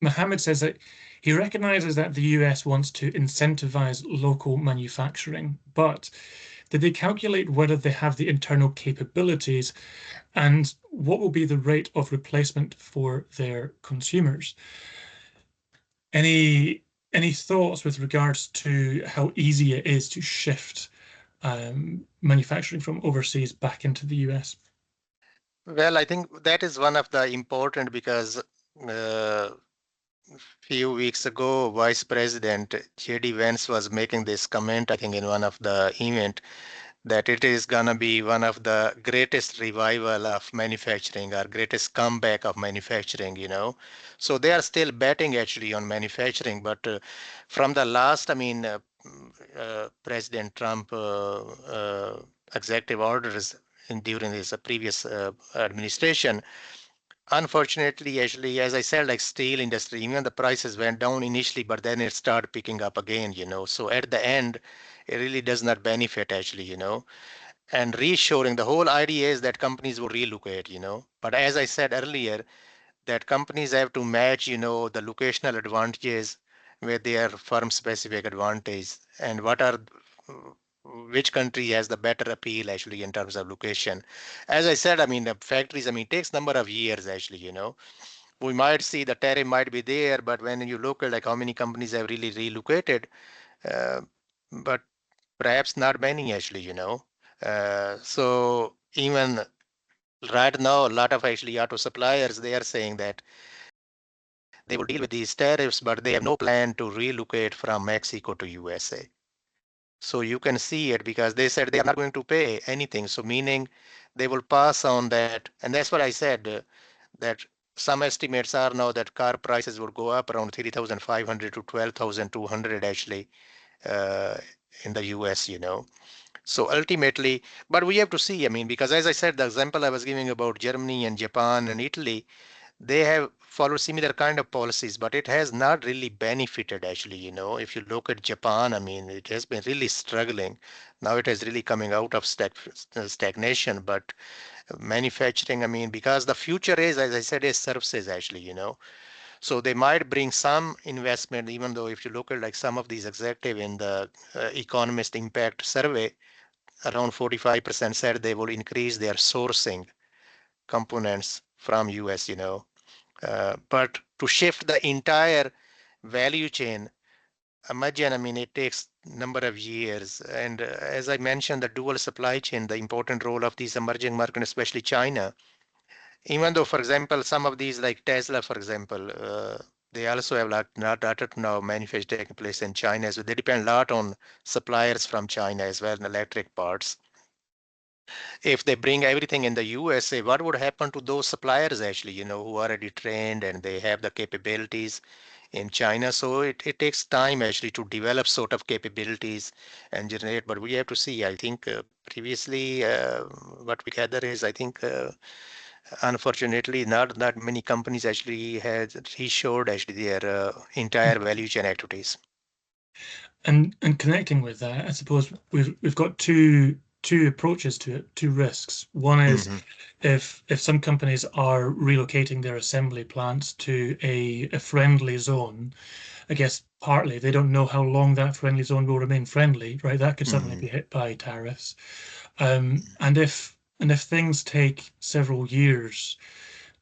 [SPEAKER 1] Mohammed says that he recognizes that the US wants to incentivize local manufacturing, but did they calculate whether they have the internal capabilities and what will be the rate of replacement for their consumers? Any thoughts with regards to how easy it is to shift manufacturing from overseas back into the US?
[SPEAKER 2] Well, I think that is one of the important because few weeks ago, Vice President J.D. Vance was making this comment, I think, in one of the event, that it is gonna be one of the greatest revival of manufacturing or greatest comeback of manufacturing, So they are still betting actually on manufacturing, but from the last, I mean, President Trump executive orders during his previous administration, unfortunately, actually, as I said, like steel industry, even the prices went down initially, but then it started picking up again, So at the end, it really does not benefit actually, And reshoring, the whole idea is that companies will relocate, But as I said earlier, that companies have to match, the locational advantages with their firm specific advantage, and which country has the better appeal actually in terms of location. As I said, the factories, it takes number of years actually. We might see the tariff might be there, but when you look at like how many companies have really relocated, uh, but perhaps not many actually. So even right now, a lot of actually auto suppliers, they are saying that they will deal with these tariffs, but they have no plan to relocate from Mexico to USA. So you can see it because they said they are not going to pay anything. So meaning they will pass on that. And that's what I said, that some estimates are now that car prices will go up around 3,500 to 12,200 actually uh, in the US. So ultimately, but we have to see, because as I said, the example I was giving about Germany and Japan and Italy, they have followed similar kind of policies, but it has not really benefited actually. If you look at Japan, it has been really struggling. Now it is really coming out of stagnation, but manufacturing, because the future is, as I said, is services actually. So they might bring some investment, even though if you look at like some of these executive in the Economist Impact Survey, around 45% said they will increase their sourcing components from US. But to shift the entire value chain, imagine, it takes number of years. And as I mentioned, the dual supply chain, the important role of these emerging markets, especially China, even though, for example, some of these like Tesla, for example, they also have like not now manufacturing taking place in China. So they depend a lot on suppliers from China as well in electric parts. If they bring everything in the USA, what would happen to those suppliers actually, who are already trained and they have the capabilities in China? So it takes time actually to develop sort of capabilities and generate, but we have to see. I think previously what we gather is, I think unfortunately not that many companies actually had reshored actually their entire value chain activities.
[SPEAKER 1] And connecting with that, I suppose we've got two approaches to it, two risks. One is if some companies are relocating their assembly plants to a friendly zone, I guess partly they don't know how long that friendly zone will remain friendly, right? That could suddenly be hit by tariffs. And if things take several years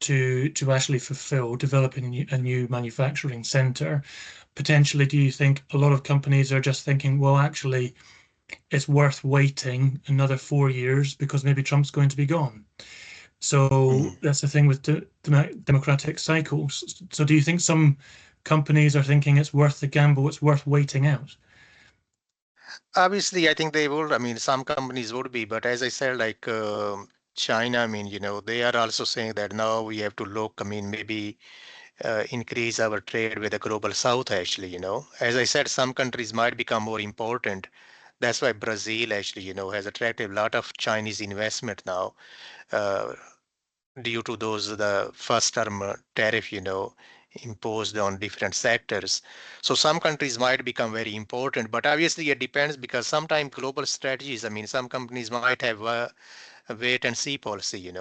[SPEAKER 1] to actually fulfill developing a new manufacturing center, potentially, do you think a lot of companies are just thinking, well, actually, it's worth waiting another 4 years because maybe Trump's going to be gone? So that's the thing with the democratic cycles. So do you think some companies are thinking it's worth the gamble, it's worth waiting out?
[SPEAKER 2] Obviously, I think they would. Some companies would be, but as I said, like China, they are also saying that now we have to look, maybe increase our trade with the global south, actually. As I said, some countries might become more important. That's why Brazil actually, has attracted a lot of Chinese investment now. Uh, Due to the first term tariff, imposed on different sectors. So some countries might become very important, but obviously it depends because sometimes global strategies, some companies might have a wait and see policy.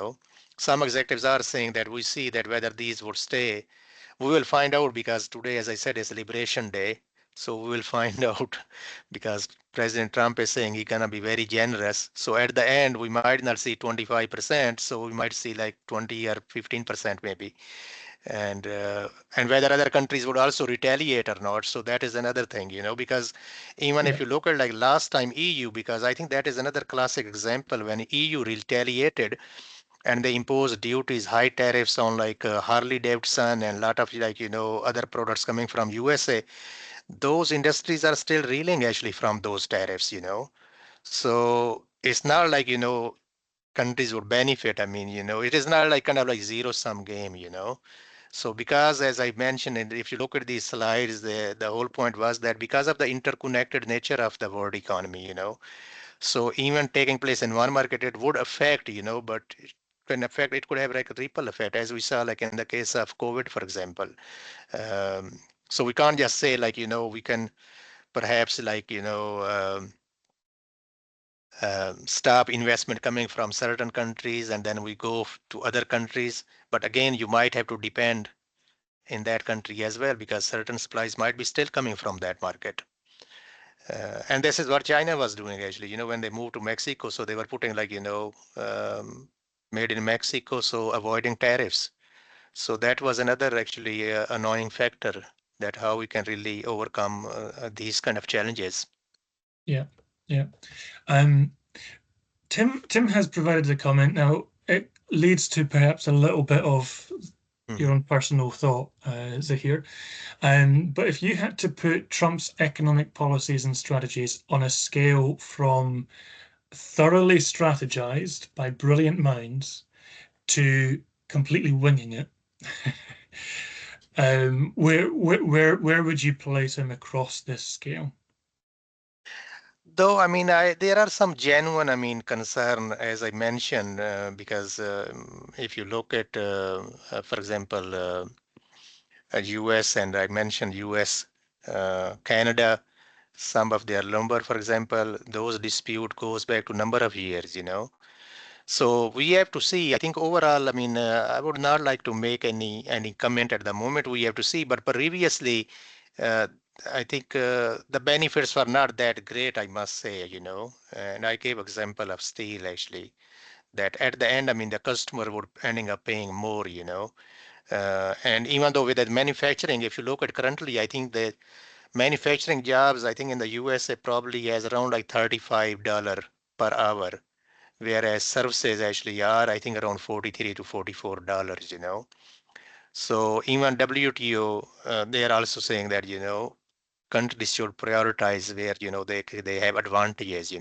[SPEAKER 2] Some executives are saying that we see that whether these would stay, we will find out because today, as I said, is Liberation Day. So we will find out because President Trump is saying he's gonna be very generous. So at the end, we might not see 25%. So we might see like 20 or 15% maybe. And whether other countries would also retaliate or not. So that is another thing, because even if you look at like last time EU, because I think that is another classic example when EU retaliated and they impose duties, high tariffs on like Harley Davidson and a lot of like, other products coming from USA. Those industries are still reeling actually from those tariffs. So it's not like, countries would benefit. It is not like kind of like zero sum game. So because as I mentioned, and if you look at these slides, the whole point was that because of the interconnected nature of the world economy. So even taking place in one market, it would affect, but it could have like a ripple effect, as we saw like in the case of COVID, for example. So we can't just say like, we can perhaps like, stop investment coming from certain countries and then we go to other countries. But again, you might have to depend in that country as well, because certain supplies might be still coming from that market. And this is what China was doing actually, when they moved to Mexico. So they were putting like, made in Mexico, so avoiding tariffs. So that was another actually annoying factor, that how we can really overcome these kind of challenges.
[SPEAKER 1] Yeah, yeah. Tim has provided a comment. Now, it leads to perhaps a little bit of your own personal thought, Zaheer. But if you had to put Trump's economic policies and strategies on a scale from thoroughly strategized by brilliant minds to completely winging it, where would you place him across this scale?
[SPEAKER 2] Though, I mean, there are some genuine, I mean, concern, as I mentioned, because if you look at, for example, US, and I mentioned US, Canada, some of their lumber, for example, those dispute goes back to number of years, So we have to see. I think overall, I mean, I would not like to make any comment at the moment. We have to see. But previously, uh, I think the benefits were not that great, I must say, And I gave example of steel actually. That at the end, I mean, the customer would ending up paying more, And even though with the manufacturing, if you look at currently, I think the manufacturing jobs, I think in the USA probably has around like $35 per hour, whereas services actually are, I think, around $43 to $44, So even WTO, they are also saying that, countries should prioritize where, they have advantages,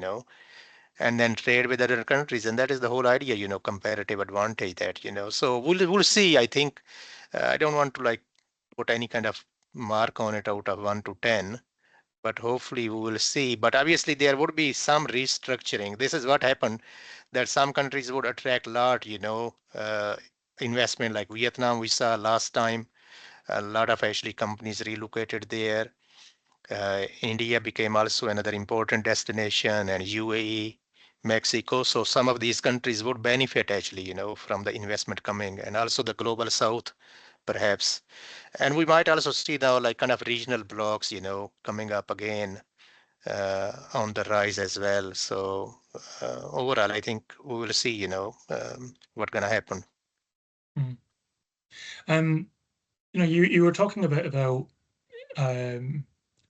[SPEAKER 2] and then trade with other countries. And that is the whole idea, comparative advantage that, so we'll see. I think I don't want to like put any kind of mark on it out of 1 to 10, but hopefully we will see. But obviously there would be some restructuring. This is what happened, that some countries would attract a lot, investment, like Vietnam. We saw last time a lot of actually companies relocated there. India became also another important destination, and UAE, Mexico. So some of these countries would benefit actually, from the investment coming, and also the global south, perhaps. And we might also see now like kind of regional blocks, coming up again on the rise as well. So overall, I think we will see, what's going to happen.
[SPEAKER 1] Mm. You were talking a bit about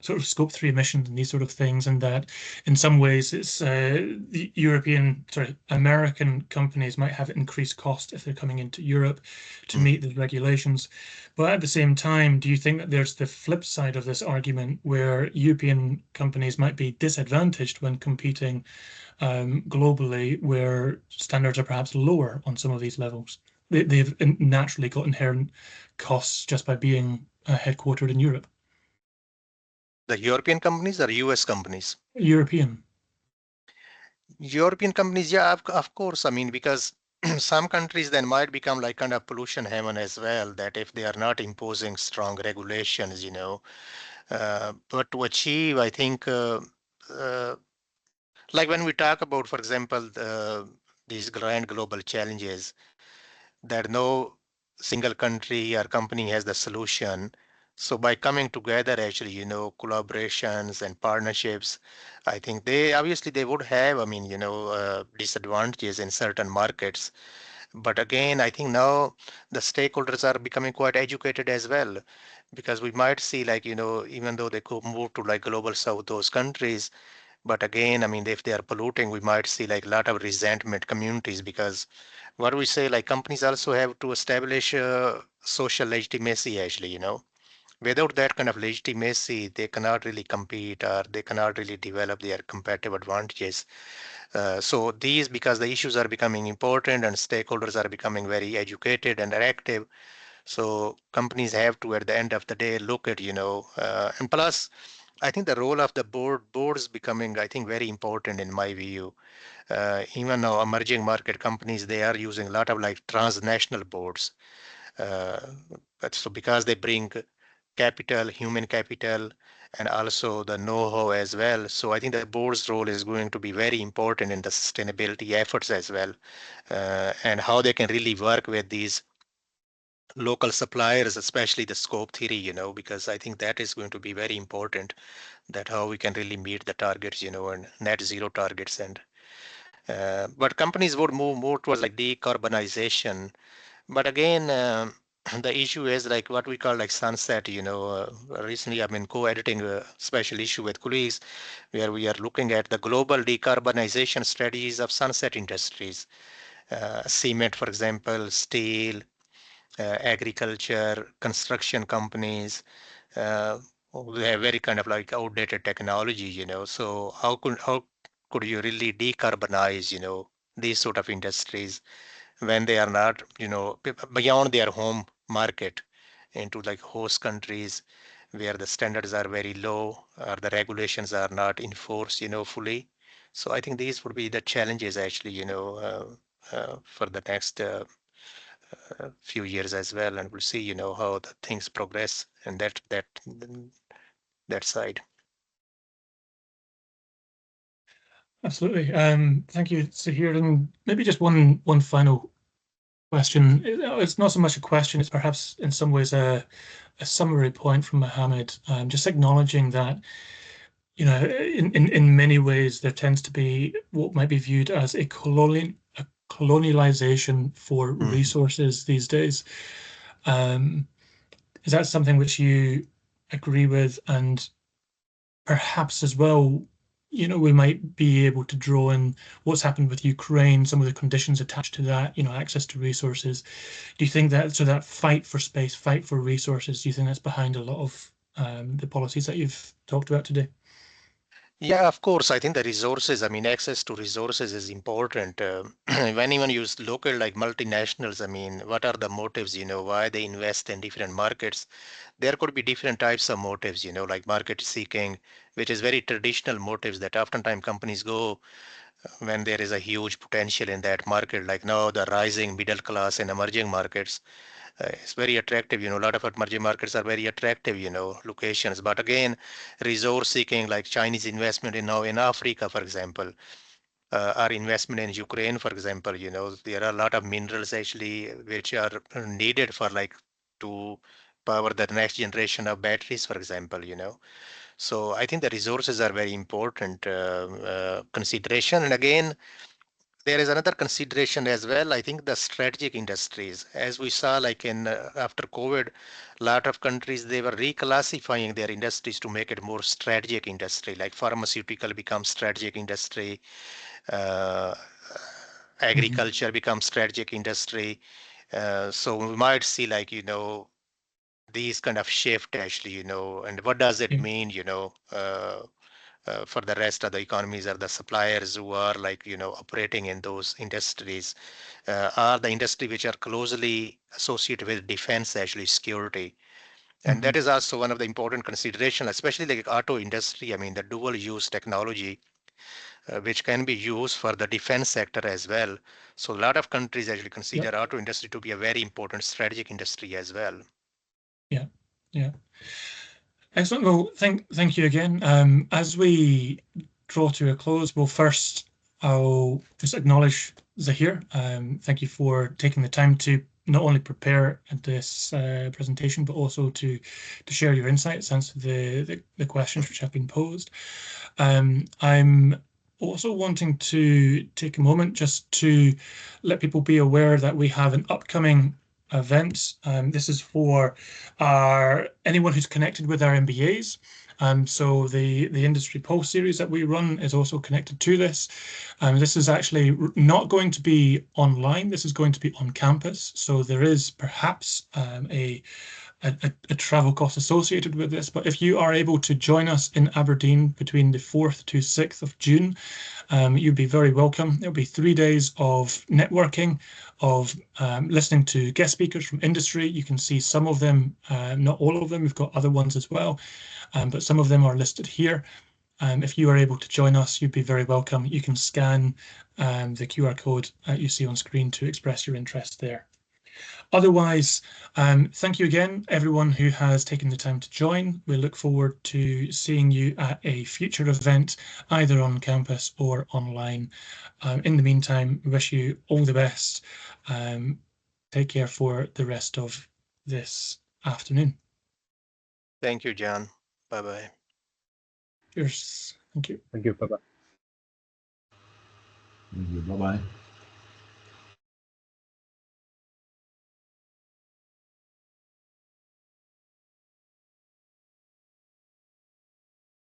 [SPEAKER 1] sort of scope 3 emissions and these sort of things, and that in some ways it's the American companies might have increased cost if they're coming into Europe to meet the regulations. But at the same time, do you think that there's the flip side of this argument where European companies might be disadvantaged when competing globally, where standards are perhaps lower on some of these levels? They've naturally got inherent costs just by being headquartered in Europe.
[SPEAKER 2] The European companies or US companies?
[SPEAKER 1] European
[SPEAKER 2] companies, yeah, of course. I mean, because some countries then might become like kind of pollution heaven as well, that if they are not imposing strong regulations, but to achieve, I think, like when we talk about, for example, these grand global challenges, that no single country or company has the solution. So by coming together, actually, collaborations and partnerships, I think they would have, I mean, disadvantages in certain markets. But again, I think now the stakeholders are becoming quite educated as well, because we might see like, even though they could move to like global south, those countries, but again, I mean, if they are polluting, we might see like a lot of resentment communities, because what we say, like companies also have to establish social legitimacy actually, Without that kind of legitimacy, they cannot really compete, or they cannot really develop their competitive advantages. So these, because the issues are becoming important and stakeholders are becoming very educated and active, so companies have to, at the end of the day, look at, and plus, I think the role of the boards becoming, I think, very important in my view. Even now, emerging market companies, they are using a lot of like transnational boards. So because they bring capital, human capital, and also the know-how as well. So I think the board's role is going to be very important in the sustainability efforts as well, and how they can really work with these local suppliers, especially the scope theory, because I think that is going to be very important, that how we can really meet the targets, and net zero targets. And but companies would move more towards like decarbonization. But again, the issue is like what we call like sunset. Recently I've been co-editing a special issue with colleagues where we are looking at the global decarbonization strategies of sunset industries. Cement, for example, steel, agriculture, construction companies. Uh, they have very kind of like outdated technology, So how could you really decarbonize, these sort of industries when they are not, beyond their home market into like host countries where the standards are very low or the regulations are not enforced, fully. So I think these would be the challenges actually, for the next few years as well, and we'll see, how the things progress and that side.
[SPEAKER 1] Absolutely. Thank you, Zaheer. And maybe just one final question. It's not so much a question, it's perhaps in some ways a summary point from Mohammed, just acknowledging that, in many ways there tends to be what might be viewed as a colonialization for resources these days. Is that something which you agree with? And perhaps as well, we might be able to draw in what's happened with Ukraine, some of the conditions attached to that, access to resources. Do you think that, so that fight for space, fight for resources, do you think that's behind a lot of the policies that you've talked about today?
[SPEAKER 2] Yeah, of course. I think the resources, I mean, access to resources is important. When even you look at like multinationals, I mean, what are the motives, why they invest in different markets? There could be different types of motives, like market seeking, which is very traditional motives that oftentimes companies go when there is a huge potential in that market, like now the rising middle class in emerging markets. It's very attractive, a lot of emerging markets are very attractive, locations. But again, resource seeking, like Chinese investment in now in Africa, for example, our investment in Ukraine, for example, there are a lot of minerals actually which are needed for like to power the next generation of batteries, for example, So I think the resources are very important consideration. And again, there is another consideration as well. I think the strategic industries, as we saw, like in after COVID, a lot of countries, they were reclassifying their industries to make it more strategic industry, like pharmaceutical becomes strategic industry, uh, agriculture becomes strategic industry. So we might see like, these kind of shift actually, and what does it mean, for the rest of the economies or the suppliers who are like, operating in those industries, are the industry which are closely associated with defense, actually security. And that is also one of the important consideration, especially like auto industry. I mean, the dual use technology, which can be used for the defense sector as well. So a lot of countries actually consider auto industry to be a very important strategic industry as well.
[SPEAKER 1] Yeah, yeah. Excellent. Well, thank you again. As we draw to a close, well, first I'll just acknowledge Zaheer. Thank you for taking the time to not only prepare this presentation, but also to share your insights, answer the questions which have been posed. I'm also wanting to take a moment just to let people be aware that we have an upcoming event. This is for anyone who's connected with our MBAs. So the Industry Pulse series that we run is also connected to this. This is actually not going to be online. This is going to be on campus. So there is perhaps a travel cost associated with this. But if you are able to join us in Aberdeen between the 4th to 6th of June, you'd be very welcome. There'll be 3 days of networking, of listening to guest speakers from industry. You can see some of them, not all of them. We've got other ones as well, but some of them are listed here. If you are able to join us, you'd be very welcome. You can scan the QR code you see on screen to express your interest there. Otherwise, thank you again, everyone who has taken the time to join. We look forward to seeing you at a future event, either on campus or online. In the meantime, we wish you all the best. Take care for the rest of this afternoon.
[SPEAKER 2] Thank you, John. Bye-bye.
[SPEAKER 1] Cheers. Thank you.
[SPEAKER 4] Thank you. Bye-bye.
[SPEAKER 5] Thank you. Bye-bye.